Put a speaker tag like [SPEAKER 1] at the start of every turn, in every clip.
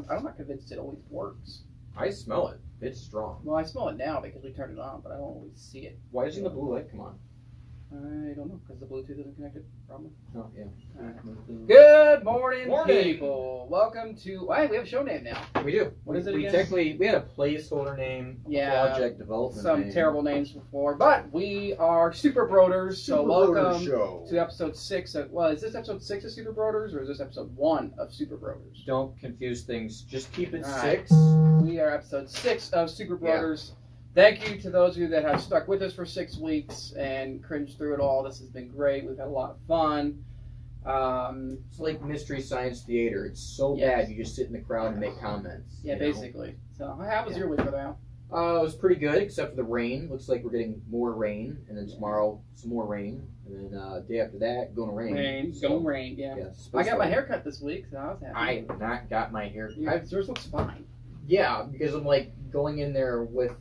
[SPEAKER 1] I'm not convinced it always works.
[SPEAKER 2] I smell it. It's strong.
[SPEAKER 1] Well, I smell it now because we turned it on, but I don't always see it.
[SPEAKER 2] Why doesn't the blue light come on?
[SPEAKER 1] I don't know, because the Bluetooth isn't connected, probably.
[SPEAKER 2] Oh, yeah.
[SPEAKER 1] Right. Good morning,
[SPEAKER 2] Morning.
[SPEAKER 1] people. Welcome to... Hey, we have a show name now.
[SPEAKER 2] We do.
[SPEAKER 1] What is it
[SPEAKER 2] we
[SPEAKER 1] again?
[SPEAKER 2] We had a placeholder name, project development
[SPEAKER 1] some
[SPEAKER 2] name.
[SPEAKER 1] terrible names before, but we are Super Broeders, so welcome to episode 6 of... Well, is this episode 6 of Super Broeders, or is this episode 1 of Super Broeders?
[SPEAKER 2] Don't confuse things. Just keep it
[SPEAKER 1] All right.
[SPEAKER 2] 6.
[SPEAKER 1] We are episode 6 of Super Broeders. Thank you to those of you that have stuck with us for 6 weeks and cringed through it all. This has been great. We've had a lot of fun.
[SPEAKER 2] It's like Mystery Science Theater. It's so bad you just sit in the crowd and make comments.
[SPEAKER 1] Yeah, basically. So how was your week, brother Al?
[SPEAKER 2] It was pretty good, except for the rain. Looks like we're getting more rain, and then tomorrow some more rain, and then day after that, going to rain.
[SPEAKER 1] Rain, yeah. I got my hair cut this week, so I was happy.
[SPEAKER 2] I have not got my hair cut.
[SPEAKER 1] Yours looks fine.
[SPEAKER 2] Yeah, because I'm like going in there with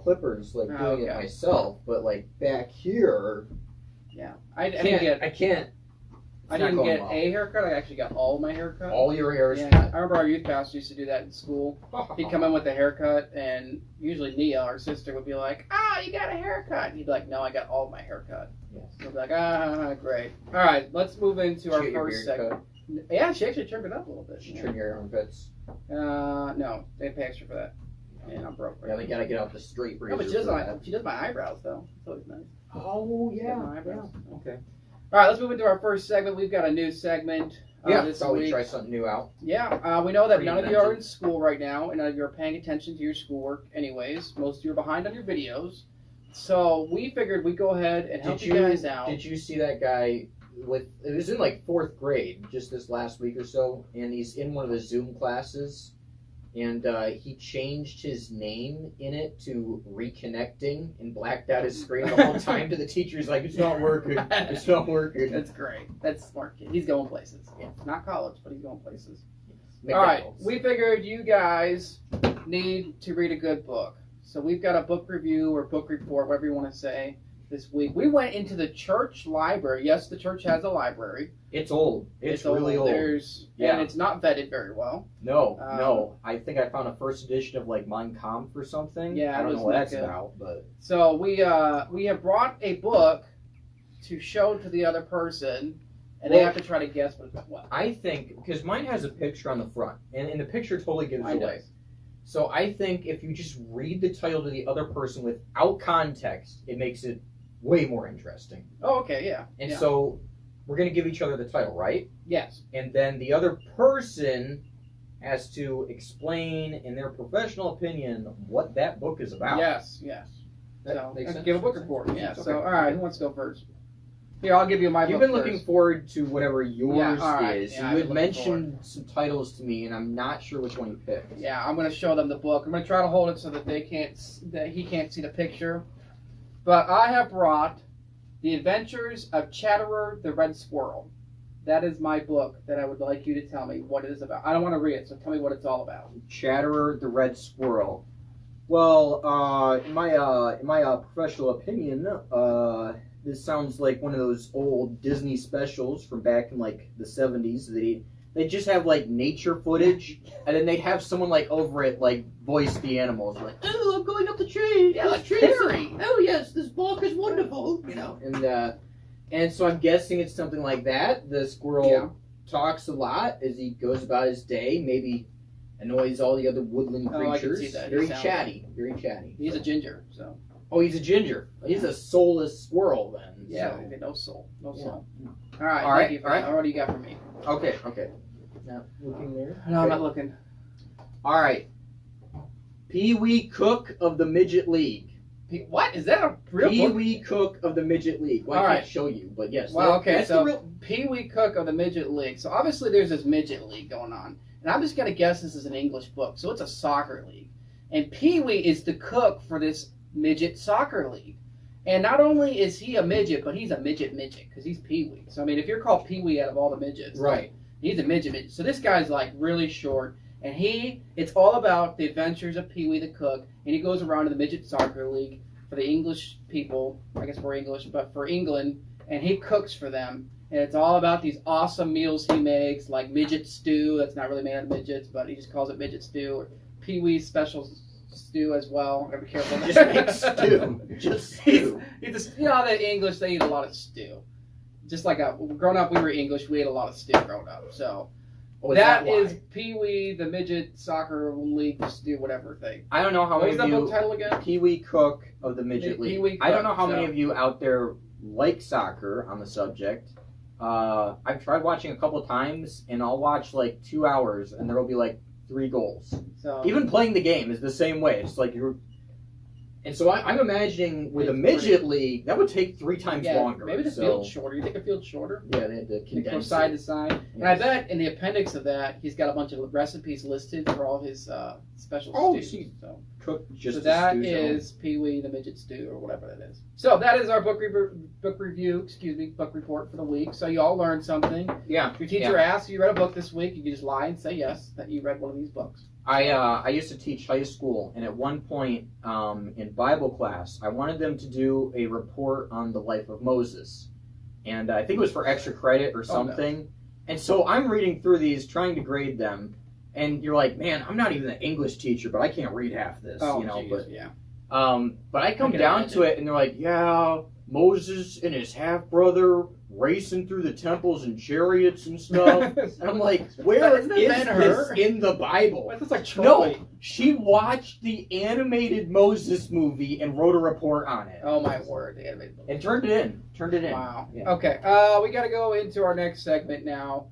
[SPEAKER 2] clippers, like doing it myself, but like back here,
[SPEAKER 1] I didn't get
[SPEAKER 2] a
[SPEAKER 1] haircut. I actually got all of my hair cut.
[SPEAKER 2] All your hair is
[SPEAKER 1] cut. I remember our youth pastor used to do that in school. He'd come in with a haircut, and usually Nia, our sister, would be like, you got a haircut. And he'd be like, no, I got all of my hair cut.
[SPEAKER 2] Yes.
[SPEAKER 1] So I'd be like, great. All right, let's move into our first segment. Yeah, she actually trimmed it up a little bit.
[SPEAKER 2] She trimmed your armpits?
[SPEAKER 1] No, they pay extra for that. And I'm broke.
[SPEAKER 2] Yeah, they gotta get out the straight razor.
[SPEAKER 1] No, but she does my eyebrows though. It's always nice.
[SPEAKER 2] Oh yeah.
[SPEAKER 1] My eyebrows.
[SPEAKER 2] Yeah. Okay.
[SPEAKER 1] All right, let's move into our first segment. We've got a new segment. This
[SPEAKER 2] thought
[SPEAKER 1] week.
[SPEAKER 2] we'd try something new out.
[SPEAKER 1] Yeah, we know that none of you are in school right now, and none of you are paying attention to your schoolwork. Anyways, most of you are behind on your videos. So we figured we'd go ahead and help you guys out.
[SPEAKER 2] Did you see that guy? It was in like 4th grade, just this last week or so, and he's in one of the Zoom classes. And he changed his name in it to Reconnecting and blacked out his screen the whole time to the teacher. He's like, it's not working. It's not working.
[SPEAKER 1] That's great. That's a smart kid. He's going places. Yeah. Not college, but he's going places.
[SPEAKER 2] Yes.
[SPEAKER 1] All right. We figured you guys need to read a good book. So we've got a book review or book report, whatever you want to say, this week. We went into the church library. Yes, the church has a library.
[SPEAKER 2] It's old. It's really old.
[SPEAKER 1] And it's not vetted very well.
[SPEAKER 2] No. I think I found a first edition of like Mein Kampf or something.
[SPEAKER 1] Yeah,
[SPEAKER 2] I don't know what that's about, but
[SPEAKER 1] so we have brought a book to show to the other person, and they have to try to guess what it's about.
[SPEAKER 2] I think because mine has a picture on the front, and the picture totally gives it away.
[SPEAKER 1] Does.
[SPEAKER 2] So I think if you just read the title to the other person without context, it makes it way more interesting.
[SPEAKER 1] Oh, okay, yeah.
[SPEAKER 2] And so we're going to give each other the title, right?
[SPEAKER 1] Yes.
[SPEAKER 2] And then the other person has to explain, in their professional opinion, what that book is about.
[SPEAKER 1] Yes.
[SPEAKER 2] That makes sense.
[SPEAKER 1] Give a book report. Yeah.
[SPEAKER 2] Okay.
[SPEAKER 1] So, all right, who wants to go first? Here, I'll give you my book.
[SPEAKER 2] You've been looking forward to whatever yours is.
[SPEAKER 1] Yeah,
[SPEAKER 2] you had mentioned some titles to me, and I'm not sure which one you picked.
[SPEAKER 1] Yeah, I'm going to show them the book. I'm going to try to hold it so that he can't see the picture. But I have brought The Adventures of Chatterer the Red Squirrel. That is my book that I would like you to tell me what it is about. I don't want to read it, so tell me what it's all about.
[SPEAKER 2] Chatterer the Red Squirrel. Well, in my professional opinion, this sounds like one of those old Disney specials from back in like the 70s. They just have like nature footage, and then they'd have someone like over it like voice the animals, like, oh, I'm going up the tree.
[SPEAKER 1] Yeah, like Perry.
[SPEAKER 2] Oh yes, this book is wonderful. And so I'm guessing it's something like that. The squirrel talks a lot as he goes about his day. Maybe annoys all the other woodland creatures.
[SPEAKER 1] I can see that.
[SPEAKER 2] Very chatty.
[SPEAKER 1] He's a ginger, so.
[SPEAKER 2] Oh, he's a ginger. He's a soulless squirrel then.
[SPEAKER 1] Yeah,
[SPEAKER 2] so.
[SPEAKER 1] no soul. No soul.
[SPEAKER 2] Yeah.
[SPEAKER 1] All right. What do you got for me?
[SPEAKER 2] Okay. Now, looking there?
[SPEAKER 1] No, I'm not looking.
[SPEAKER 2] All right. Pee-wee Cook of the Midget League.
[SPEAKER 1] What? Is that a real book?
[SPEAKER 2] Pee-wee Cook of the Midget League. Well, I can't show you, but yes.
[SPEAKER 1] Well, okay, so Pee-wee Cook of the Midget League. So obviously there's this Midget League going on. And I'm just going to guess this is an English book. So it's a soccer league. And Pee-wee is the cook for this midget soccer league. And not only is he a midget, but he's a midget because he's Pee-wee. So, I mean, if you're called Pee-wee out of all the midgets,
[SPEAKER 2] right,
[SPEAKER 1] he's a midget. So this guy's like really short. And it's all about the adventures of Pee-wee the cook. And he goes around to the midget soccer league for the English people. I guess we're English, but for England. And he cooks for them. And it's all about these awesome meals he makes, like midget stew. That's not really made out of midgets, but he just calls it midget stew. Or Pee-wee's special stew as well. Gotta be careful.
[SPEAKER 2] Just make stew. Just stew.
[SPEAKER 1] He just, you know, the English, they eat a lot of stew. Just like growing up, we were English. We ate a lot of stew growing up. So that is Pee-wee, the midget soccer league stew, whatever thing.
[SPEAKER 2] I don't know how
[SPEAKER 1] What
[SPEAKER 2] many
[SPEAKER 1] was
[SPEAKER 2] of
[SPEAKER 1] that
[SPEAKER 2] you.
[SPEAKER 1] book title again?
[SPEAKER 2] Pee-wee Cook of the Midget League.
[SPEAKER 1] Pee-wee
[SPEAKER 2] I don't
[SPEAKER 1] Cook,
[SPEAKER 2] know how many
[SPEAKER 1] so-
[SPEAKER 2] of you out there like soccer on the subject. I've tried watching a couple times, and I'll watch like 2 hours, and there will be like 3 goals.
[SPEAKER 1] So
[SPEAKER 2] Even playing the game is the same way. It's like you're. And so I'm imagining with a
[SPEAKER 1] It's
[SPEAKER 2] midget league, that would take 3 times
[SPEAKER 1] yeah,
[SPEAKER 2] longer.
[SPEAKER 1] maybe the
[SPEAKER 2] so,
[SPEAKER 1] field's shorter. You think the field's shorter?
[SPEAKER 2] Yeah, they had to
[SPEAKER 1] They go
[SPEAKER 2] condense
[SPEAKER 1] side
[SPEAKER 2] it.
[SPEAKER 1] to side. And I bet in the appendix of that, he's got a bunch of recipes listed for all his special stews.
[SPEAKER 2] see.
[SPEAKER 1] So.
[SPEAKER 2] Cook just
[SPEAKER 1] So
[SPEAKER 2] a
[SPEAKER 1] that
[SPEAKER 2] stew zone.
[SPEAKER 1] is Pee-wee the Midget Stew, or whatever that is. So that is our book report for the week. So you all learned something.
[SPEAKER 2] Yeah.
[SPEAKER 1] If your teacher asks you read a book this week, you can just lie and say yes, that you read one of these books.
[SPEAKER 2] I used to teach high school, and at one point in Bible class, I wanted them to do a report on the life of Moses. And I think it was for extra credit or something.
[SPEAKER 1] no.
[SPEAKER 2] And so I'm reading through these, trying to grade them. And you're like, man, I'm not even an English teacher, but I can't read half this, you know.
[SPEAKER 1] geez,
[SPEAKER 2] But
[SPEAKER 1] yeah.
[SPEAKER 2] but I come
[SPEAKER 1] can
[SPEAKER 2] down
[SPEAKER 1] imagine.
[SPEAKER 2] to it, and they're like, yeah, Moses and his half brother racing through the temples in chariots and stuff. And I'm like, where is
[SPEAKER 1] Isn't that
[SPEAKER 2] this
[SPEAKER 1] Ben-Hur?
[SPEAKER 2] in the Bible?
[SPEAKER 1] Well, it's like
[SPEAKER 2] No,
[SPEAKER 1] Troy.
[SPEAKER 2] she watched the animated Moses movie and wrote a report on it.
[SPEAKER 1] Oh my word, the animated book.
[SPEAKER 2] And turned it in.
[SPEAKER 1] Wow.
[SPEAKER 2] Yeah.
[SPEAKER 1] Okay. We got to go into our next segment now,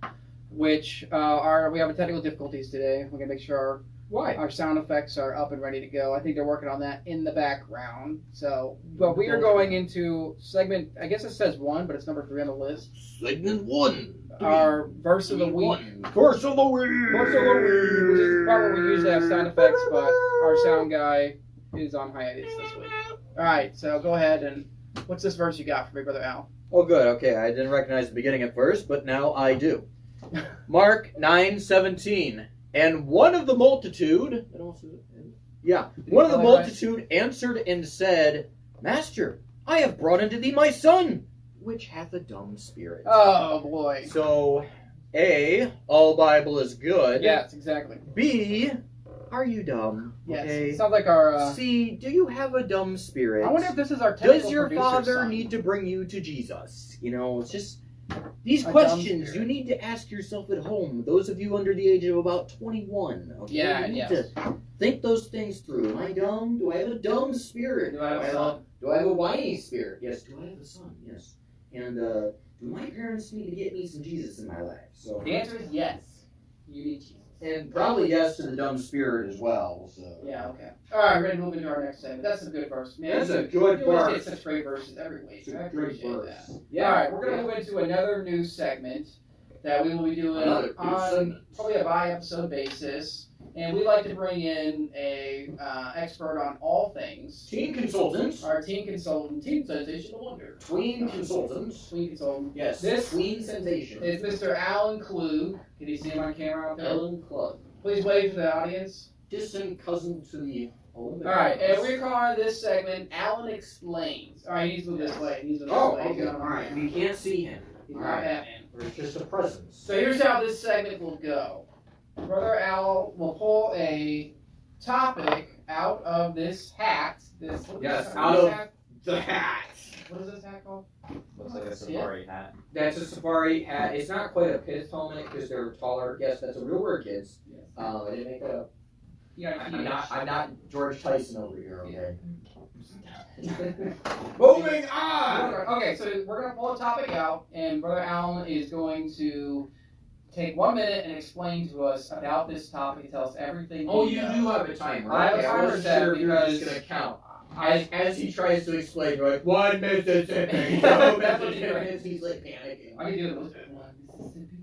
[SPEAKER 1] which we have technical difficulties today. We're gonna make sure
[SPEAKER 2] Why?
[SPEAKER 1] our sound effects are up and ready to go. I think they're working on that in the background. So, but we are going into segment. I guess it says 1, but it's number 3 on the list.
[SPEAKER 2] Segment 1.
[SPEAKER 1] Our verse of the week.
[SPEAKER 2] Verse of the week.
[SPEAKER 1] Verse of the week, which is the part where we usually have sound effects, but our sound guy is on hiatus this week. All right. So go ahead and what's this verse you got for me, Brother Al?
[SPEAKER 2] Oh, good. Okay, I didn't recognize the beginning at first, but now I do. Mark 9:17. And one of the multitude, one of the multitude answered and said, Master, I have brought unto thee my son, which hath a dumb spirit.
[SPEAKER 1] Oh boy.
[SPEAKER 2] So, A, all Bible is good.
[SPEAKER 1] Yes, exactly.
[SPEAKER 2] B, are you dumb?
[SPEAKER 1] Yes.
[SPEAKER 2] Okay.
[SPEAKER 1] Sounds like our.
[SPEAKER 2] C, do you have a dumb spirit?
[SPEAKER 1] I wonder if this is our technical
[SPEAKER 2] Does your
[SPEAKER 1] producer's
[SPEAKER 2] father
[SPEAKER 1] son.
[SPEAKER 2] need to bring you to Jesus? You know, it's just these
[SPEAKER 1] A dumb
[SPEAKER 2] questions
[SPEAKER 1] spirit.
[SPEAKER 2] you need to ask yourself at home. Those of you under the age of about 21. Okay?
[SPEAKER 1] Yeah,
[SPEAKER 2] you need
[SPEAKER 1] yes.
[SPEAKER 2] to think those things through. Am I dumb? Do I have a dumb spirit?
[SPEAKER 1] Do I have a son?
[SPEAKER 2] Do I have a whiny spirit? Yes. Do I have a son? Yes. And do my parents need to get me some Jesus in my life? So
[SPEAKER 1] The answer is yes. You need Jesus.
[SPEAKER 2] and probably yes to the dumb spirit as well. So
[SPEAKER 1] Yeah, okay. Alright, we're going to move into our next segment. That's a good verse. Man,
[SPEAKER 2] That's a
[SPEAKER 1] you
[SPEAKER 2] good
[SPEAKER 1] always
[SPEAKER 2] verse.
[SPEAKER 1] get such great verses every week.
[SPEAKER 2] It's a
[SPEAKER 1] I
[SPEAKER 2] good
[SPEAKER 1] appreciate
[SPEAKER 2] verse.
[SPEAKER 1] that.
[SPEAKER 2] Yeah.
[SPEAKER 1] Alright, we're going to move into another new segment that we will be doing
[SPEAKER 2] Another new
[SPEAKER 1] on
[SPEAKER 2] segment.
[SPEAKER 1] probably a bi-episode basis. And we like to bring in a expert on all things.
[SPEAKER 2] Teen consultants.
[SPEAKER 1] Our teen consultant, teen sensational wonder.
[SPEAKER 2] Tween consultants.
[SPEAKER 1] Tween consultant.
[SPEAKER 2] Yes.
[SPEAKER 1] This
[SPEAKER 2] tween sensation.
[SPEAKER 1] is Mr. Alan Klug. Can you see him on camera out there?
[SPEAKER 2] Ellen Club.
[SPEAKER 1] Please wave to the audience.
[SPEAKER 2] Distant cousin to the Olympic.
[SPEAKER 1] Alright, and we're calling this segment Alan Explains. Alright, he's moving this way. He's moving this way. He's not on
[SPEAKER 2] Alright.
[SPEAKER 1] camera.
[SPEAKER 2] We can't see him.
[SPEAKER 1] He's not
[SPEAKER 2] Alright.
[SPEAKER 1] Batman.
[SPEAKER 2] There's just a presence.
[SPEAKER 1] So here's how this segment will go. Brother Al will pull a topic out of this hat.
[SPEAKER 2] Yes, out of
[SPEAKER 1] hat?
[SPEAKER 2] the hat.
[SPEAKER 1] What is this hat called?
[SPEAKER 3] Looks like a safari hat.
[SPEAKER 2] That's a safari hat. It's not quite a kid's helmet because they're taller. Yes, that's a real word, kids.
[SPEAKER 1] Yes.
[SPEAKER 2] I didn't make that up.
[SPEAKER 1] Yeah,
[SPEAKER 2] I'm not George Tyson over here. Okay.
[SPEAKER 1] Moving on! Okay, so we're going to pull a topic out, and Brother Alan is going to take 1 minute and explain to us about this topic. Tell us everything.
[SPEAKER 2] Oh,
[SPEAKER 1] he
[SPEAKER 2] you
[SPEAKER 1] knows.
[SPEAKER 2] do have a timer.
[SPEAKER 1] I have a
[SPEAKER 2] Okay,
[SPEAKER 1] timer
[SPEAKER 2] wasn't
[SPEAKER 1] set
[SPEAKER 2] sure if you were just
[SPEAKER 1] because
[SPEAKER 2] gonna count.
[SPEAKER 1] I-
[SPEAKER 2] As he tries to explain, you're like, 1 Mississippi, 2
[SPEAKER 1] That's what
[SPEAKER 2] Mississippi. He's like panicking.
[SPEAKER 1] I can do it. 1 Mississippi,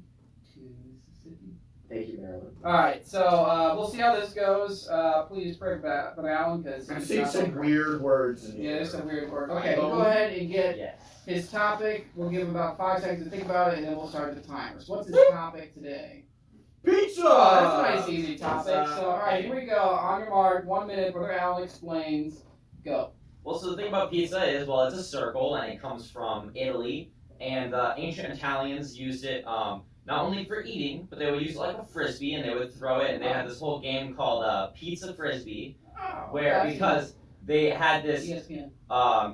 [SPEAKER 1] 2 Mississippi.
[SPEAKER 2] Thank you, Marilyn.
[SPEAKER 1] Alright, so we'll see how this goes. Please pray for Brother Alan because
[SPEAKER 2] I'm seeing some weird words in
[SPEAKER 1] Yeah,
[SPEAKER 2] here.
[SPEAKER 1] there's some weird words. Okay, we'll go ahead and get
[SPEAKER 3] Yes.
[SPEAKER 1] his topic. We'll give him about 5 seconds to think about it, and then we'll start the timers. What's his topic today?
[SPEAKER 2] Pizza!
[SPEAKER 1] Oh, that's a nice, easy topic. So, alright, here we go. On your mark, 1 minute. Brother Alan explains. Go.
[SPEAKER 3] Well, so the thing about pizza is, well, it's a circle, and it comes from Italy, and the ancient Italians used it not only for eating, but they would use it like a frisbee, and they would throw it. And they had this whole game called pizza frisbee, where because they had this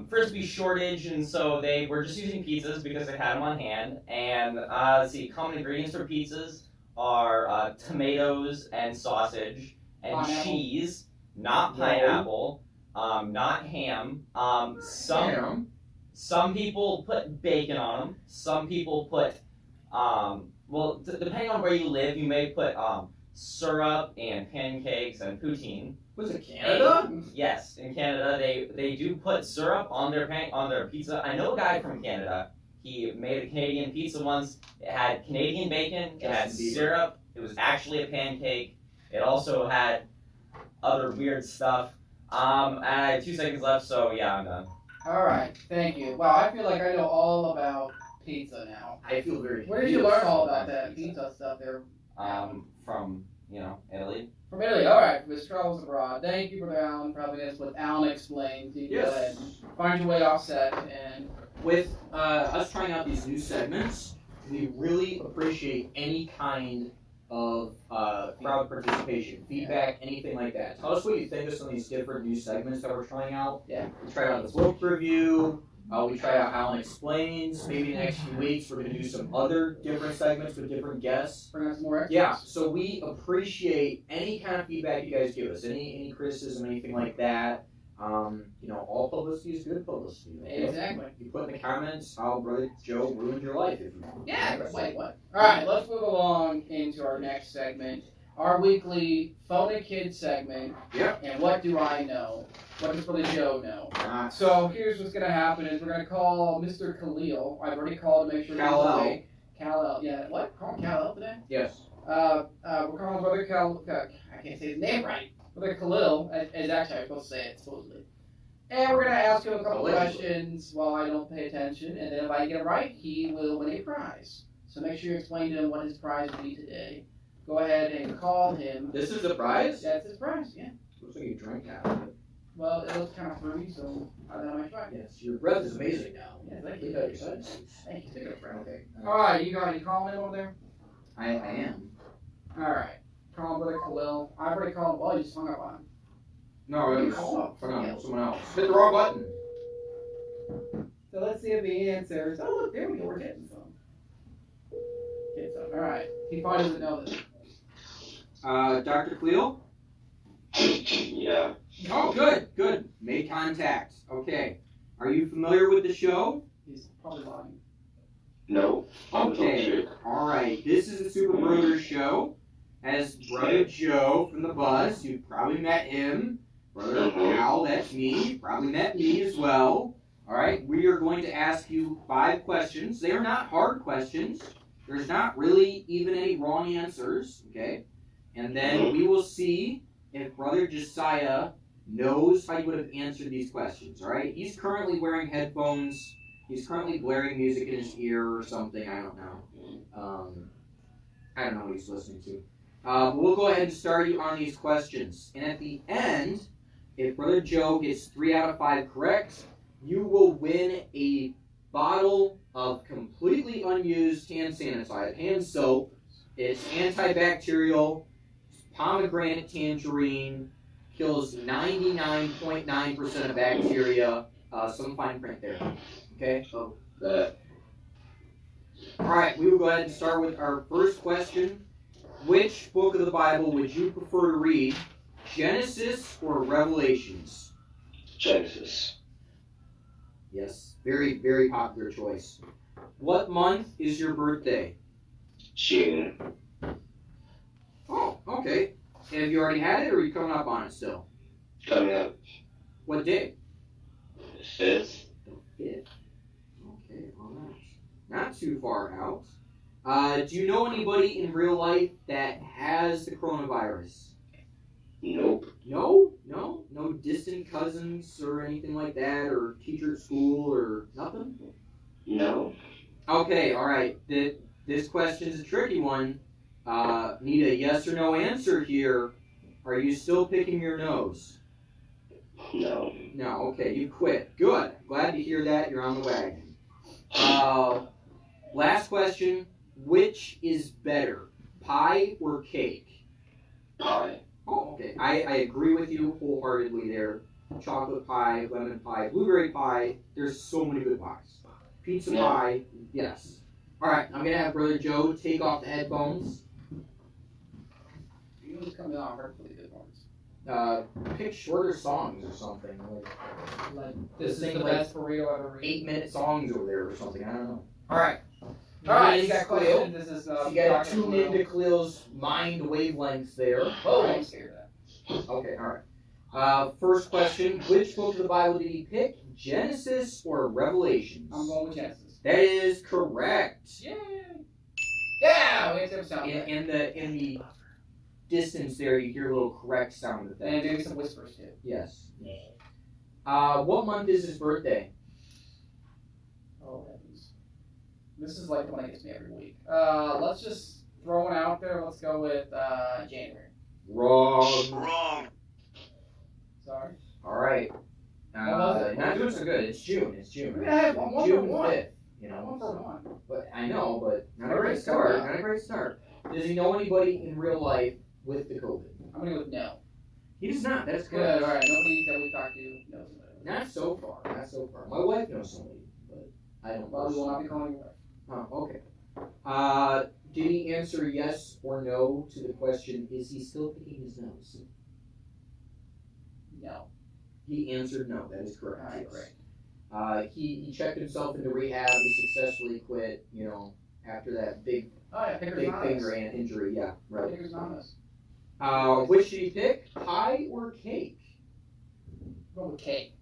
[SPEAKER 3] frisbee shortage, and so they were just using pizzas because they had them on hand. And let's see, common ingredients for pizzas are tomatoes and sausage and
[SPEAKER 1] Pineapple.
[SPEAKER 3] cheese, not pineapple, not ham. Some people put bacon on them. Some people put depending on where you live, you may put syrup and pancakes and poutine.
[SPEAKER 2] Was it Canada?
[SPEAKER 3] Yes, in Canada they do put syrup on their pizza. I know a guy from Canada. He made a Canadian pizza once. It had Canadian bacon. It had syrup. It was actually a pancake. It also had other weird stuff. I have 2 seconds left, so yeah, I'm done.
[SPEAKER 1] All right, thank you. Wow, I feel like I know all about pizza now.
[SPEAKER 2] I feel very.
[SPEAKER 1] Where did you learn all about that pizza stuff there?
[SPEAKER 3] From Italy.
[SPEAKER 1] From Italy. All right, Mr. Travels Abroad. Thank you, Brother Alan, for having us with Alan Explains. You can go ahead and find your way offset. And
[SPEAKER 2] with us trying out these new segments, we really appreciate any kind of crowd participation, feedback, anything like that. Tell us what you think of some of these different new segments that we're trying out.
[SPEAKER 1] Yeah.
[SPEAKER 2] We tried out this book review. We tried out Alan Explains. Maybe in the next few weeks we're going to do some other different segments with different guests.
[SPEAKER 1] Bring us more extras.
[SPEAKER 2] Yeah, so we appreciate any kind of feedback you guys give us, any criticism, anything like that. All publicity is good publicity. Okay?
[SPEAKER 1] Exactly.
[SPEAKER 2] You put in the comments how Brother Joe ruined your life if you want.
[SPEAKER 1] Yeah, wait, what? All right, let's move along into our next segment, our weekly Phone a Kid segment.
[SPEAKER 2] Yep.
[SPEAKER 1] And what do I know? What does Brother Joe know? So here's what's going to happen is we're going to call Mr. Khalil. I've already called to make sure he's awake. Kal-El. Yeah, what? Call him Kal-El today?
[SPEAKER 2] Yes.
[SPEAKER 1] We're calling Brother I can't say his name right. Brother Khalil, as actually I'm supposed to say it, supposedly. And we're going to ask him a couple questions while I don't pay attention, and then if I get it right, he will win a prize. So make sure you explain to him what his prize will be today. Go ahead and call him.
[SPEAKER 2] This is the prize?
[SPEAKER 1] That's his prize, yeah.
[SPEAKER 2] Looks like you drank out of it.
[SPEAKER 1] Well, it looks kind of fruity, so I don't know my try.
[SPEAKER 2] Yes, your breath is amazing now.
[SPEAKER 1] Yeah, thank you.
[SPEAKER 2] Look at your sides.
[SPEAKER 1] Thank you. Take it, friend.
[SPEAKER 2] Okay.
[SPEAKER 1] All right, you got any calling him over there?
[SPEAKER 2] I am.
[SPEAKER 1] All right. Call him Brother Khalil. I've already called him. Well, you just hung up on him.
[SPEAKER 2] No, it was someone else. Hit the wrong button.
[SPEAKER 1] So let's see if he answers. Oh, look, there we go. We're getting some. All right. He probably doesn't know this.
[SPEAKER 2] Dr. Cleo?
[SPEAKER 4] Yeah.
[SPEAKER 2] Oh, good. Made contact. Okay. Are you familiar with the show?
[SPEAKER 1] He's probably lying.
[SPEAKER 4] No.
[SPEAKER 2] Okay. All right. This is the Super Broeders show. As Brother Joe from the bus, you've probably met him. Brother Al, that's me. You probably met me as well. All right. We are going to ask you 5 questions. They are not hard questions. There's not really even any wrong answers. Okay. And then we will see if Brother Josiah knows how you would have answered these questions. All right. He's currently wearing headphones. He's currently blaring music in his ear or something. I don't know. I don't know what he's listening to. We'll go ahead and start you on these questions. And at the end, if Brother Joe gets 3 out of 5 correct, you will win a bottle of completely unused hand sanitizer, hand soap. It's antibacterial, pomegranate tangerine, kills 99.9% of bacteria. Some fine print there. Okay?
[SPEAKER 4] So,
[SPEAKER 2] Alright, we will go ahead and start with our first question. Which book of the Bible would you prefer to read, Genesis or Revelations?
[SPEAKER 4] Genesis.
[SPEAKER 2] Yes, very, very popular choice. What month is your birthday?
[SPEAKER 4] June.
[SPEAKER 2] Oh, okay. Have you already had it, or are you coming up on it still?
[SPEAKER 4] Coming up.
[SPEAKER 2] What day?
[SPEAKER 4] The 5th.
[SPEAKER 2] The 5th. Okay, all right. Not too far out. Do you know anybody in real life that has the coronavirus?
[SPEAKER 4] Nope.
[SPEAKER 2] No? No distant cousins or anything like that, or teacher at school or nothing?
[SPEAKER 4] No.
[SPEAKER 2] Okay, all right. This question's a tricky one. Need a yes or no answer here. Are you still picking your nose?
[SPEAKER 4] No.
[SPEAKER 2] No, okay, you quit. Good. Glad to hear that. You're on the wagon. Last question. Which is better, pie or cake?
[SPEAKER 4] Pie.
[SPEAKER 2] Oh, okay. I agree with you wholeheartedly there. Chocolate pie, lemon pie, blueberry pie. There's so many good pies. Pizza
[SPEAKER 4] Yeah.
[SPEAKER 2] pie, yes. All right, I'm going to have Brother Joe take off the headphones.
[SPEAKER 1] You just coming on hopefully good ones.
[SPEAKER 2] Pick shorter songs or something.
[SPEAKER 1] Like this is
[SPEAKER 2] Sing
[SPEAKER 1] the
[SPEAKER 2] like
[SPEAKER 1] best burrito I've ever eaten.
[SPEAKER 2] 8-minute songs over there or something. I don't know.
[SPEAKER 1] All right. All right. You got
[SPEAKER 2] Khalil.
[SPEAKER 1] questions? This is
[SPEAKER 2] You got to tune into Khalil's mind wavelengths there.
[SPEAKER 1] Oh, I'm scared of that.
[SPEAKER 2] Okay, all right. First question: which book of the Bible did he pick? Genesis or Revelations?
[SPEAKER 1] I'm going with Genesis.
[SPEAKER 2] That is correct.
[SPEAKER 1] Yay! Yeah, we have to have a sound.
[SPEAKER 2] In the distance there, you hear a little correct sound
[SPEAKER 1] And
[SPEAKER 2] effect.
[SPEAKER 1] maybe some whispers too.
[SPEAKER 2] Yes. What month is his birthday?
[SPEAKER 1] Oh heavens. This is like the one that gets me every week. Let's just throw one out there. Let's go with January.
[SPEAKER 2] Wrong.
[SPEAKER 1] Sorry.
[SPEAKER 2] All right.
[SPEAKER 1] What was it?
[SPEAKER 2] Not doing so good. It's June.
[SPEAKER 1] Yeah, I'm one for
[SPEAKER 2] June
[SPEAKER 1] one.
[SPEAKER 2] 5th. You know.
[SPEAKER 1] One for one.
[SPEAKER 2] But I know, but not a
[SPEAKER 1] Alright,
[SPEAKER 2] great start.
[SPEAKER 1] come on.
[SPEAKER 2] Not a great start. Does he know anybody in real life with the COVID?
[SPEAKER 1] I'm gonna go with no.
[SPEAKER 2] He does not. That's
[SPEAKER 1] Good.
[SPEAKER 2] correct.
[SPEAKER 1] All right. Nobody that we talked to knows about it.
[SPEAKER 2] Not so far. Not so far. My wife knows somebody, but I don't.
[SPEAKER 1] Well, we will not be calling you wife.
[SPEAKER 2] Oh, okay. Did he answer yes or no to the question? Is he still picking his nose?
[SPEAKER 1] No.
[SPEAKER 2] He answered no. That is correct.
[SPEAKER 1] All right,
[SPEAKER 2] yes.
[SPEAKER 1] great.
[SPEAKER 2] He checked himself into rehab. He successfully quit. You know, after that big
[SPEAKER 1] Oh yeah, Pickers
[SPEAKER 2] big
[SPEAKER 1] Anonymous.
[SPEAKER 2] finger injury. Yeah, right.
[SPEAKER 1] Pickers Anonymous.
[SPEAKER 2] Which did he pick? Pie or cake?
[SPEAKER 1] Go with cake.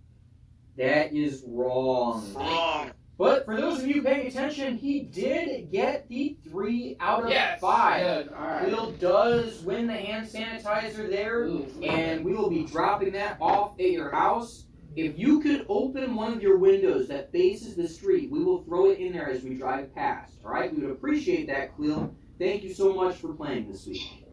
[SPEAKER 2] That is wrong. But for those of you paying attention, he did get the 3 out of 5.
[SPEAKER 1] Good. All right.
[SPEAKER 2] Will does win the hand sanitizer there,
[SPEAKER 1] Ooh,
[SPEAKER 2] and we will be dropping that off at your house. If you could open one of your windows that faces the street, we will throw it in there as we drive past. All right? We would appreciate that, Khalil. Thank you so much for playing this week.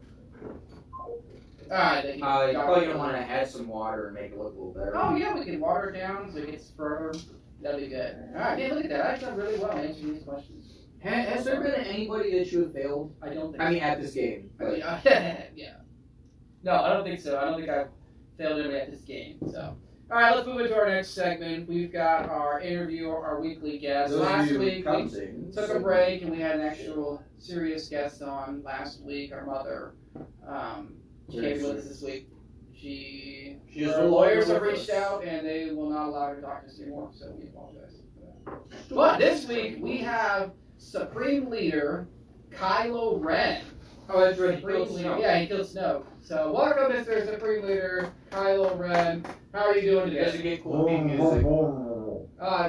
[SPEAKER 1] Alright,
[SPEAKER 2] You probably don't want to add some water and make it look a little better.
[SPEAKER 1] Oh yeah, we can water it down so it gets further. That'd be good. Alright, yeah, look at that. I've done really well answering these questions.
[SPEAKER 2] Has there been anybody that you have failed?
[SPEAKER 1] I don't think
[SPEAKER 2] I mean, at this game.
[SPEAKER 1] I mean,
[SPEAKER 2] But
[SPEAKER 1] yeah. No, I don't think so. I don't think I've failed anybody at this game. So, alright, let's move into our next segment. We've got our interview, our weekly guest. Last week we took a break and we had an actual serious guest on last week. Our mother she came with us this week.
[SPEAKER 2] She's
[SPEAKER 1] Her
[SPEAKER 2] no
[SPEAKER 1] lawyers
[SPEAKER 2] longer
[SPEAKER 1] have
[SPEAKER 2] with
[SPEAKER 1] reached
[SPEAKER 2] us.
[SPEAKER 1] out and they will not allow her to talk to us anymore, so we apologize for that. But this week we have Supreme Leader Kylo Ren.
[SPEAKER 2] Oh, that's right.
[SPEAKER 1] Supreme Leader. Yeah, he killed Snoke. So welcome, Mr. Supreme Leader Kylo Ren. How are you doing
[SPEAKER 2] You guys
[SPEAKER 1] today?
[SPEAKER 2] get cool beat music.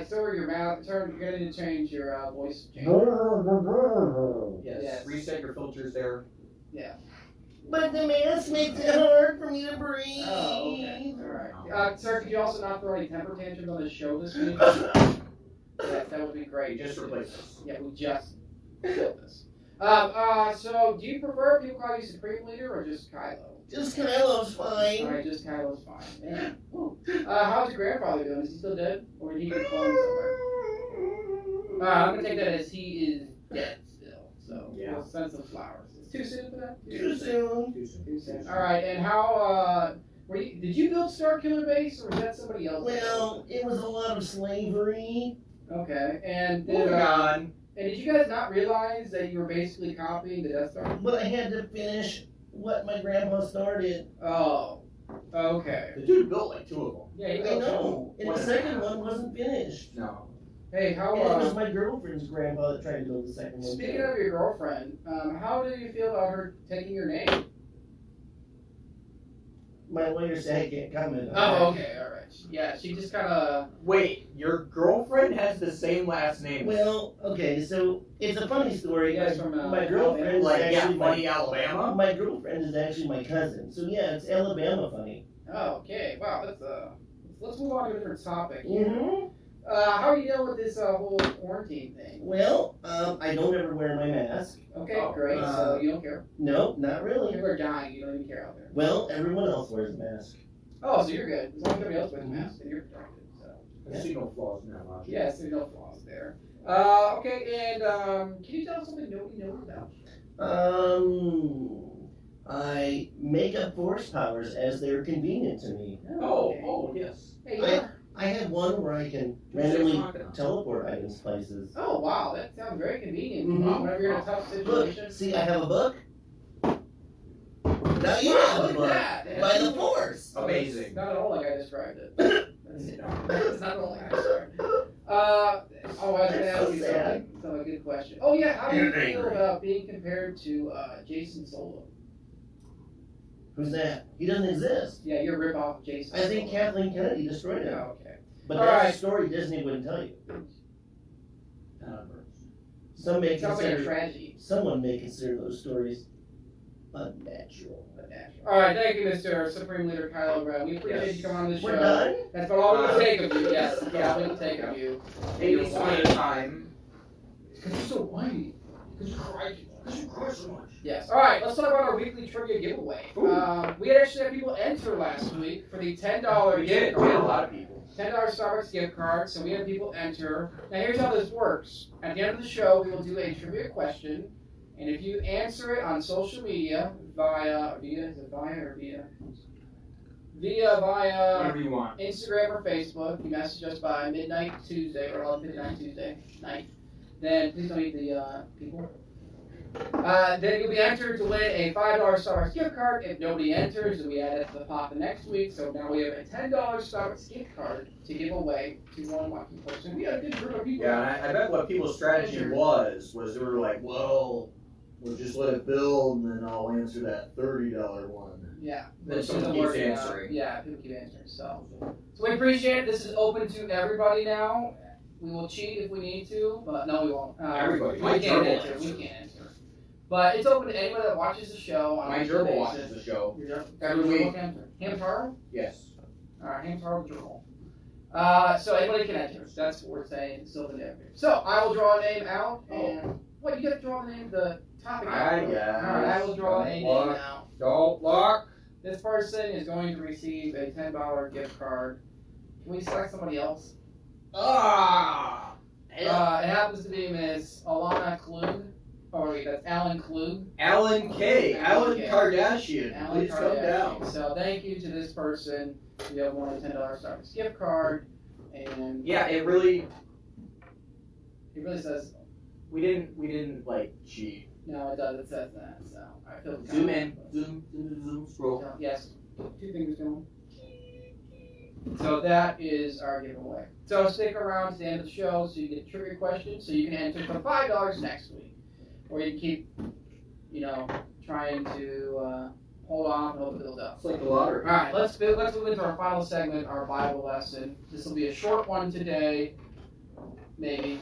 [SPEAKER 1] Sir, your mouth. You're gonna need to change your voice change.
[SPEAKER 2] Yes.
[SPEAKER 1] Yes.
[SPEAKER 2] Reset your filters there.
[SPEAKER 5] But the mask makes it hard for me to breathe.
[SPEAKER 1] Oh, okay. All right. Sir, could you also not throw any temper tantrums on the show this week? Yes, that would be
[SPEAKER 2] You
[SPEAKER 1] great.
[SPEAKER 2] just replace this.
[SPEAKER 1] Yeah, we just killed this. So do you prefer people call you Supreme Leader or just Kylo?
[SPEAKER 5] Just Kylo's fine.
[SPEAKER 1] Alright, just Kylo's fine. Man. Ooh. How's your grandfather doing? Is he still dead? Or did he get cloned somewhere? I'm gonna take that as he is dead still. So
[SPEAKER 2] Yeah.
[SPEAKER 1] we'll send some flowers. It's too soon for that?
[SPEAKER 5] Too soon.
[SPEAKER 1] Too soon. Alright, and how did you build Star Killer Base or was that somebody else?
[SPEAKER 5] Well, it was a lot of slavery.
[SPEAKER 1] Okay. And
[SPEAKER 2] Moving on.
[SPEAKER 1] and did you guys not realize that you were basically copying the Death Star?
[SPEAKER 5] But I had to finish what my grandpa started.
[SPEAKER 1] Oh. Okay.
[SPEAKER 2] The dude built like 2 of them.
[SPEAKER 1] Yeah, you
[SPEAKER 5] I
[SPEAKER 1] built
[SPEAKER 5] know. And the second one wasn't finished.
[SPEAKER 2] No.
[SPEAKER 1] Hey, how
[SPEAKER 5] And it was my girlfriend's grandpa that tried to build the second one.
[SPEAKER 1] speaking of your girlfriend, how do you feel about her taking your name?
[SPEAKER 5] My lawyer said I can't comment on
[SPEAKER 1] Oh,
[SPEAKER 5] that.
[SPEAKER 1] okay, all right. Yeah, she just kind of.
[SPEAKER 2] Wait, your girlfriend has the same last name.
[SPEAKER 5] Well, okay, so it's a funny story.
[SPEAKER 1] You guys from,
[SPEAKER 5] my girlfriend is
[SPEAKER 2] like, yeah,
[SPEAKER 5] actually
[SPEAKER 2] funny Alabama?
[SPEAKER 5] my girlfriend is actually my cousin. So yeah, it's Alabama funny.
[SPEAKER 1] Oh, okay. Wow, let's move on to a different topic. Here.
[SPEAKER 5] Mm-hmm.
[SPEAKER 1] How are you dealing with this whole quarantine thing?
[SPEAKER 5] Well, I don't ever wear my mask.
[SPEAKER 1] Okay,
[SPEAKER 2] Oh,
[SPEAKER 1] great. So you don't care.
[SPEAKER 5] No, not really.
[SPEAKER 1] People are dying. You don't even care out there.
[SPEAKER 5] Well, everyone else wears a mask.
[SPEAKER 1] Oh, so you're good. As long as everybody else wears a mask, then you're protected. So
[SPEAKER 2] I see no flaws in that logic.
[SPEAKER 1] yes, there's no flaws there. Okay, and can you tell us something nobody knows about?
[SPEAKER 5] I make up force powers as they're convenient to me.
[SPEAKER 2] Oh, yes.
[SPEAKER 1] Hey,
[SPEAKER 5] I have one where I can randomly teleport items places.
[SPEAKER 1] Oh, wow, that sounds very convenient.
[SPEAKER 5] Mhm.
[SPEAKER 1] Whenever you're in a tough situation.
[SPEAKER 5] Look, see, I have a book. Now you have a
[SPEAKER 1] Look at
[SPEAKER 5] book.
[SPEAKER 1] that.
[SPEAKER 5] By the force.
[SPEAKER 2] Amazing.
[SPEAKER 1] Not at all like I described it. That's not at all like I described it. I was going to ask you something. A good question. Oh, yeah, how do you feel about being compared to Jason Solo?
[SPEAKER 5] Who's that? He doesn't exist.
[SPEAKER 1] Yeah, you're a rip-off of Jason
[SPEAKER 5] I think
[SPEAKER 1] Solo.
[SPEAKER 5] Kathleen Kennedy destroyed him.
[SPEAKER 1] Oh, okay.
[SPEAKER 5] But
[SPEAKER 1] All
[SPEAKER 5] that's
[SPEAKER 1] right.
[SPEAKER 5] a story Disney wouldn't tell you. Some may
[SPEAKER 1] It sounds like a
[SPEAKER 5] consider,
[SPEAKER 1] tragedy.
[SPEAKER 5] someone may consider those stories unnatural.
[SPEAKER 1] All right, thank you, Mr. Supreme Leader Kylo Ren. We appreciate you coming on this show.
[SPEAKER 5] We're done?
[SPEAKER 1] That's about all we can take of you. Yes, yeah, we can take of you.
[SPEAKER 2] Maybe one at a time.
[SPEAKER 1] Because you're so whiny. Because you cry too much.
[SPEAKER 5] Because you cry so much.
[SPEAKER 1] Yes. All right, let's talk about our weekly trivia giveaway. We actually had people enter last week for the $10
[SPEAKER 2] We
[SPEAKER 1] gift
[SPEAKER 2] did. We had a
[SPEAKER 1] card.
[SPEAKER 2] lot of people.
[SPEAKER 1] $10 Starbucks gift card. So we had people enter. Now here's how this works. At the end of the show, we will do a trivia question, and if you answer it on social media via
[SPEAKER 2] Whatever you want.
[SPEAKER 1] Instagram or Facebook, you message us by midnight Tuesday or 11:59 Tuesday night. Then please don't eat the people. Then you'll be entered to win a $5 Starbucks gift card. If nobody enters, then we add it to the pot the next week. So now we have a $10 Starbucks gift card to give away to one lucky person. We had a good group of people.
[SPEAKER 2] Yeah, and I bet what people's strategy was they were like, well, we'll just let it build and then I'll answer that $30 one.
[SPEAKER 1] Yeah.
[SPEAKER 2] Then
[SPEAKER 1] Which
[SPEAKER 2] someone
[SPEAKER 1] isn't
[SPEAKER 2] keeps
[SPEAKER 1] working out.
[SPEAKER 2] answering.
[SPEAKER 1] Yeah, people keep answering. So we appreciate it. This is open to everybody now. We will cheat if we need to, but no, we won't.
[SPEAKER 2] Everybody.
[SPEAKER 1] We
[SPEAKER 2] My
[SPEAKER 1] can't
[SPEAKER 2] gerbil
[SPEAKER 1] answer. We
[SPEAKER 2] answers.
[SPEAKER 1] can't answer. But it's open to anybody that watches the show on
[SPEAKER 2] My
[SPEAKER 1] a
[SPEAKER 2] gerbil
[SPEAKER 1] basis.
[SPEAKER 2] watches the show.
[SPEAKER 1] Every
[SPEAKER 2] Every
[SPEAKER 1] week. Hamtaro?
[SPEAKER 2] Yes.
[SPEAKER 1] Alright, Hamtaro gerbil. So anybody can enter. That's what we're saying. It's open to everybody. So I will draw a name out, and what, you got to draw the name, the topic out.
[SPEAKER 2] I guess.
[SPEAKER 1] Alright, I will draw a name out.
[SPEAKER 2] Don't look.
[SPEAKER 1] This person is going to receive a $10 gift card. Can we select somebody else?
[SPEAKER 2] Ah!
[SPEAKER 1] It happens to be Miss Alana Klug. Oh wait, that's Alan Klug.
[SPEAKER 2] Alan K. Alan
[SPEAKER 1] K.
[SPEAKER 2] Kardashian.
[SPEAKER 1] Alan
[SPEAKER 2] Please come down.
[SPEAKER 1] So thank you to this person. You have won a $10 Starbucks gift card, and
[SPEAKER 2] Yeah, it really.
[SPEAKER 1] says
[SPEAKER 2] We didn't like cheat.
[SPEAKER 1] no. It does. It says that. So I feel
[SPEAKER 2] Zoom in. Zoom. Scroll.
[SPEAKER 1] So, yes, two fingers down. So that is our giveaway. So stick around to the end of the show so you get trivia questions, so you can enter for $5 next week, or you can keep, trying to hold on and hope it builds up.
[SPEAKER 2] It's like the lottery.
[SPEAKER 1] All right, let's move into our final segment, our Bible lesson. This will be a short one today, maybe.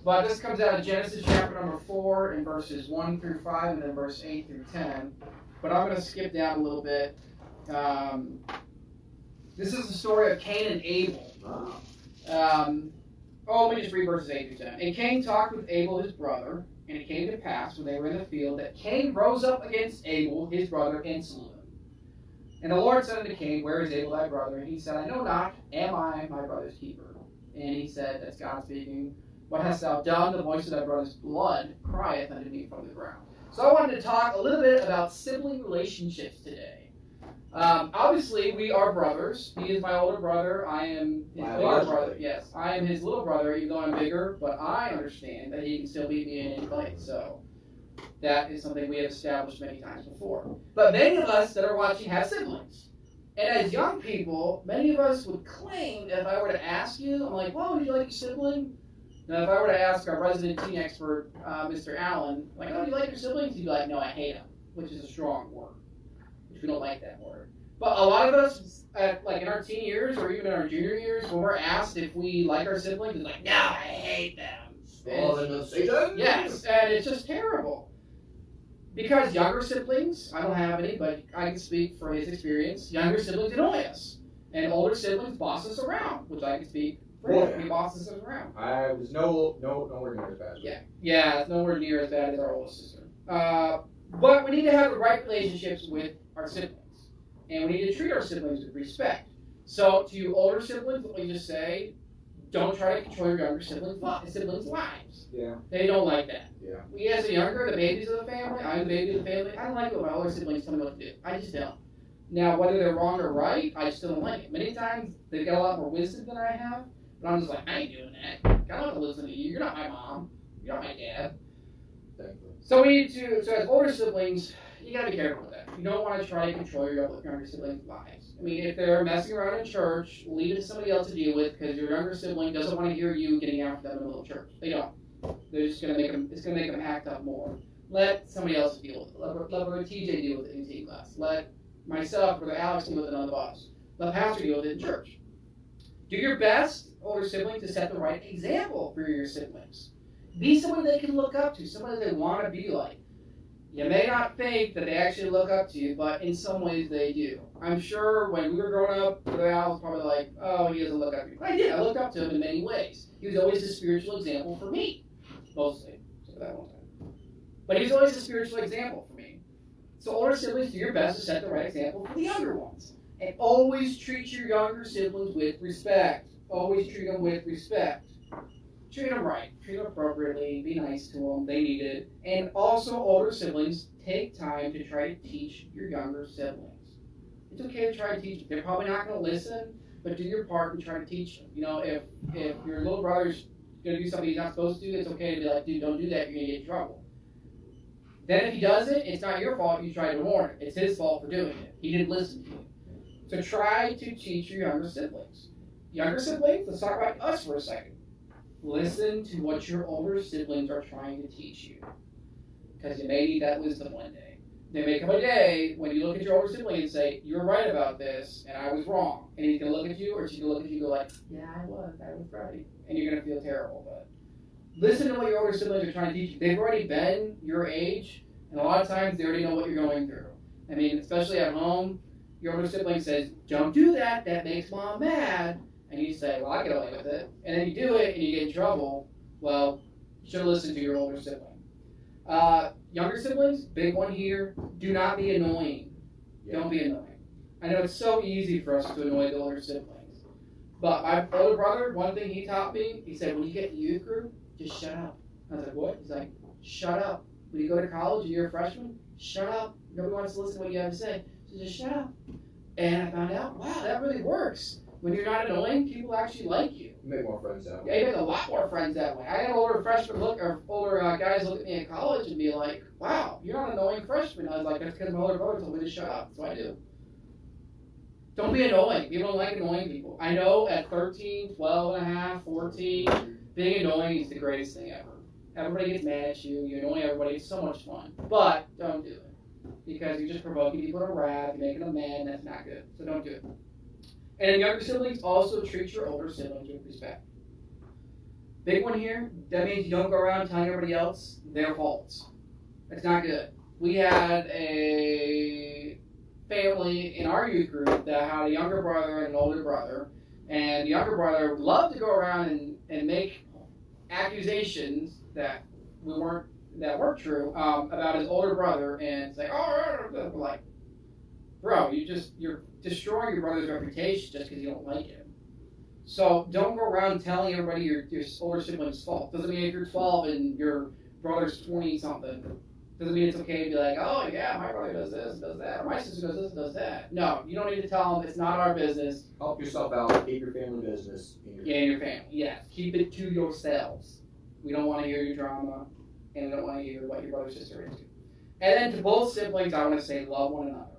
[SPEAKER 1] But this comes out of Genesis chapter number 4 and verses 1 through 5 and then verse 8 through 10. But I'm going to skip down a little bit. This is the story of Cain and Abel. Let me just read verses 8 through 10. And Cain talked with Abel his brother, and it came to pass when they were in the field that Cain rose up against Abel his brother and slew him. And the Lord said unto Cain, Where is Abel thy brother? And he said, I know not, am I my brother's keeper? And he said, that's God speaking, What hast thou done? The voice of thy brother's blood crieth unto me from the ground. So I wanted to talk a little bit about sibling relationships today. Obviously, we are brothers. He is my older brother. I am his bigger brother. Yes, I am his little brother, even though I'm bigger. But I understand that he can still beat me in any fight. So that is something we have established many times before. But many of us that are watching have siblings. And as young people, many of us would claim that if I were to ask you, I'm like, well, do you like your sibling? Now, if I were to ask our resident teen expert, Mr. Allen, like, oh, do you like your siblings? He'd be like, no, I hate them, which is a strong word. Which we don't like that word. But a lot of us, in our teen years or even in our junior years, when we're asked if we like our siblings, it's like, no, I hate them.
[SPEAKER 2] Satan?
[SPEAKER 1] Yes, and it's just terrible. Because younger siblings, I don't have any, but I can speak for his experience, younger siblings annoy us. And older siblings boss us around, which I can speak for him. He bosses us around.
[SPEAKER 2] I was nowhere near as bad.
[SPEAKER 1] Yeah, it's nowhere near as bad as our oldest sister. But we need to have the right relationships with our siblings. And we need to treat our siblings with respect. So to you older siblings, let me just say, don't try to control your younger siblings' lives.
[SPEAKER 2] Yeah.
[SPEAKER 1] They don't like that.
[SPEAKER 2] Yeah.
[SPEAKER 1] We, as the younger, the babies of the family, I'm the baby of the family, I don't like it when my older siblings tell me what to do. I just don't. Now, whether they're wrong or right, I still don't like it. Many times, they've got a lot more wisdom than I have, but I'm just like, I ain't doing that. I don't have to listen to you. You're not my mom. You're not my dad.
[SPEAKER 2] Thankfully.
[SPEAKER 1] So we need to, so as older siblings, you gotta be careful with that. You don't want to try to control your younger siblings' lives. I mean, if they're messing around in church, leave it to somebody else to deal with, because your younger sibling doesn't want to hear you getting after them in the middle of church. They don't. They're just gonna make them. It's gonna make them act up more. Let somebody else deal with it. Let Brother TJ deal with it in teen class. Let myself, Brother Alex, deal with it on the bus. Let Pastor deal with it in church. Do your best, older sibling, to set the right example for your siblings. Be somebody they can look up to, somebody they want to be like. You may not think that they actually look up to you, but in some ways they do. I'm sure when we were growing up, Brother Al was probably like, oh, he doesn't look up to me. But I did. I looked up to him in many ways. He was always a spiritual example for me. Mostly. So that one time. But he was always a spiritual example for me. So older siblings, do your best to set the right example for the younger ones. And always treat your younger siblings with respect. Always treat them with respect. Treat them right. Treat them appropriately. Be nice to them. They need it. And also, older siblings, take time to try to teach your younger siblings. It's okay to try to teach them. They're probably not going to listen, but do your part and try to teach them. You know, if your little brother's going to do something he's not supposed to do, it's okay to be like, dude, don't do that. You're going to get in trouble. Then if he does it, it's not your fault. You try to warn him. It's his fault for doing it. He didn't listen to you. So try to teach your younger siblings. Younger siblings, let's talk about us for a second. Listen to what your older siblings are trying to teach you, because you may need that wisdom one day. There may come a day when you look at your older sibling and say, you're right about this, and I was wrong. And he's going to look at you, or she's going to look at you and go like, yeah, I was right. And you're going to feel terrible. But listen to what your older siblings are trying to teach you. They've already been your age, and a lot of times they already know what you're going through. I mean, especially at home, your older sibling says, don't do that, that makes mom mad. And you say, well, I get away with it. And then you do it and you get in trouble. Well, you should have listened to your older sibling. Younger siblings, big one here, do not be annoying. Yeah. Don't be annoying. I know it's so easy for us to annoy the older siblings. But my older brother, one thing he taught me, he said, when you get to youth group, just shut up. I was like, what? He's like, shut up. When you go to college and you're a freshman, shut up. Nobody wants to listen to what you have to say. So just shut up. And I found out, wow, that really works. When you're not annoying, people actually like you.
[SPEAKER 2] You make more friends that way.
[SPEAKER 1] Yeah, you make a lot more friends that way. I had older freshmen older guys look at me in college and be like, wow, you're not an annoying freshman. I was like, that's because my older brother told me to shut up. So I do. Don't be annoying. People don't like annoying people. I know at 13, 12 and a half, 14, being annoying is the greatest thing ever. Everybody gets mad at you. You annoy everybody. It's so much fun. But don't do it. Because you're just provoking people to wrath. You're making them mad, and that's not good. So don't do it. And in younger siblings, also treat your older siblings with respect. Big one here, that means you don't go around telling everybody else their faults. That's not good. We had a family in our youth group that had a younger brother and an older brother. And the younger brother loved to go around and make accusations that weren't true about his older brother and say, oh, like, bro, you're destroying your brother's reputation just because you don't like him. So don't go around telling everybody your older sibling's fault. Doesn't mean if you're 12 and your brother's 20-something, doesn't mean it's okay to be like, oh yeah, my brother does this, does that, or my sister does this, does that. No, you don't need to tell them. It's not our business.
[SPEAKER 2] Help yourself out. Keep your family business.
[SPEAKER 1] In your family. Yes. Keep it to yourselves. We don't want to hear your drama, and we don't want to hear what your brother or sister is into. And then to both siblings, I want to say love one another.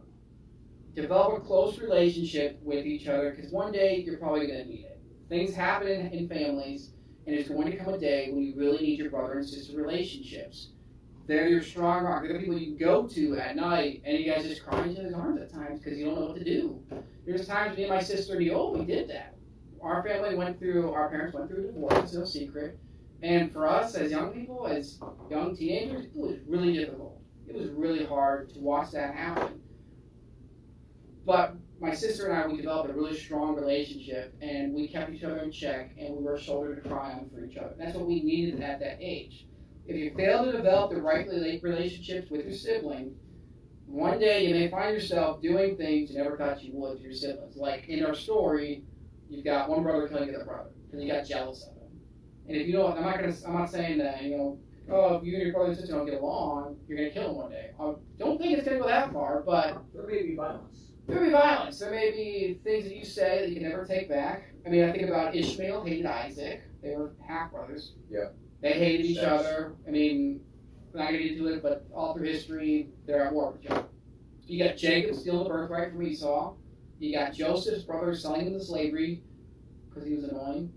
[SPEAKER 1] Develop a close relationship with each other, because one day you're probably going to need it. Things happen in families, and there's going to come a day when you really need your brother and sister relationships. They're your strong arm. They're the people you go to at night, and you guys just cry in each other's arms at times because you don't know what to do. There's times me and my sister, we did that. Our parents went through a divorce, it's no secret. And for us as young people, as young teenagers, it was really difficult. It was really hard to watch that happen. But my sister and I, we developed a really strong relationship, and we kept each other in check, and we were a shoulder to cry on for each other. That's what we needed at that age. If you fail to develop the right relationships with your sibling, one day you may find yourself doing things you never thought you would to your siblings. Like in our story, you've got one brother killing the other brother because you got jealous of him. And if you don't, I'm not saying that, oh, if you and your brother and sister don't get along, you're going to kill him one day. I don't think it's going to go that far, but
[SPEAKER 2] There may be violence.
[SPEAKER 1] there may be violence. There may be things that you say that you can never take back. I mean, I think about Ishmael hated Isaac. They were half brothers.
[SPEAKER 2] Yeah.
[SPEAKER 1] They hated each other. I mean, we're not going to get into it, but all through history, they're at war with each other. You got Jacob stealing the birthright from Esau. You got Joseph's brother selling him into slavery because he was annoying.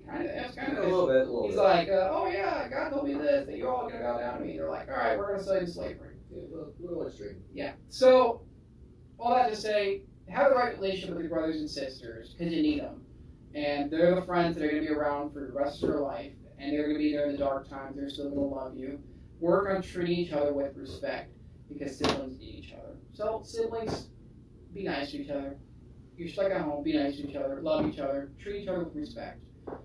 [SPEAKER 1] That's kind of
[SPEAKER 2] a little bit.
[SPEAKER 1] He's like, oh yeah, God told me this, that you're all going to bow down to me. They're like, all right, we're going to sell you to slavery.
[SPEAKER 2] A little extreme.
[SPEAKER 1] Yeah. So, all that to say, have the right relationship with your brothers and sisters because you need them. And they're the friends that are going to be around for the rest of your life. And they're going to be there in the dark times. They're still going to love you. Work on treating each other with respect because siblings need each other. So, siblings, be nice to each other. You're stuck at home, be nice to each other, love each other, treat each other with respect.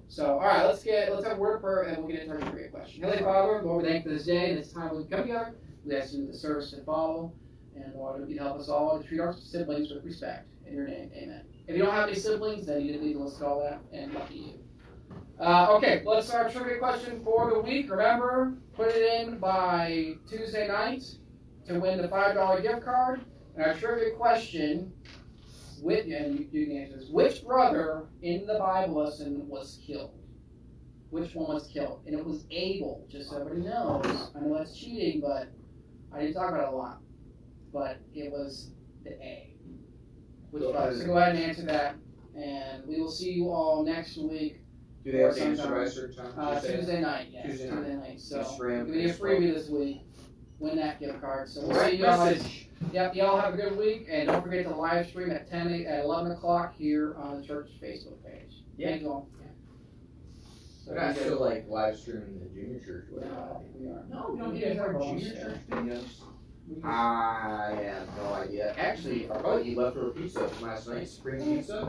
[SPEAKER 1] So, all right, let's have a word of prayer, and we'll get into our trivia question. Heavenly Father, Lord, we thank you for this day and this time we come together. We ask you the service to follow, and Lord, you help us all to treat our siblings with respect. In your name, amen. If you don't have any siblings, then you didn't need to list all that, and lucky you. Okay, let's start our trivia question for the week. Remember, put it in by Tuesday night to win the $5 gift card. And our trivia question, and you can answer this, which brother in the Bible lesson was killed? Which one was killed? And it was Abel, just so everybody knows. I know that's cheating, but I didn't talk about it a lot. But it was the A. Which brother? So go ahead and answer that. And we will see you all next week.
[SPEAKER 2] Do they have to answer by a certain time?
[SPEAKER 1] Tuesday night, yeah.
[SPEAKER 2] Tuesday night.
[SPEAKER 1] So,
[SPEAKER 2] Just
[SPEAKER 1] we're
[SPEAKER 2] random
[SPEAKER 1] going to get a
[SPEAKER 2] Facebook.
[SPEAKER 1] freebie this week. Win that gift card. So we'll
[SPEAKER 2] Right
[SPEAKER 1] see you all.
[SPEAKER 2] message.
[SPEAKER 1] Yep, y'all have a good week, and don't forget to live stream at 11 o'clock here on the church Facebook page.
[SPEAKER 2] Yeah.
[SPEAKER 1] Thank you all. So
[SPEAKER 2] We're not still like live streaming the junior church.
[SPEAKER 1] No, we are.
[SPEAKER 2] No, we don't
[SPEAKER 1] We
[SPEAKER 2] need
[SPEAKER 1] have
[SPEAKER 2] our
[SPEAKER 1] our
[SPEAKER 2] junior
[SPEAKER 1] bonus
[SPEAKER 2] church videos.
[SPEAKER 1] We-
[SPEAKER 2] I have no idea. Actually, our buddy left for a pizza last night. Spring pizza.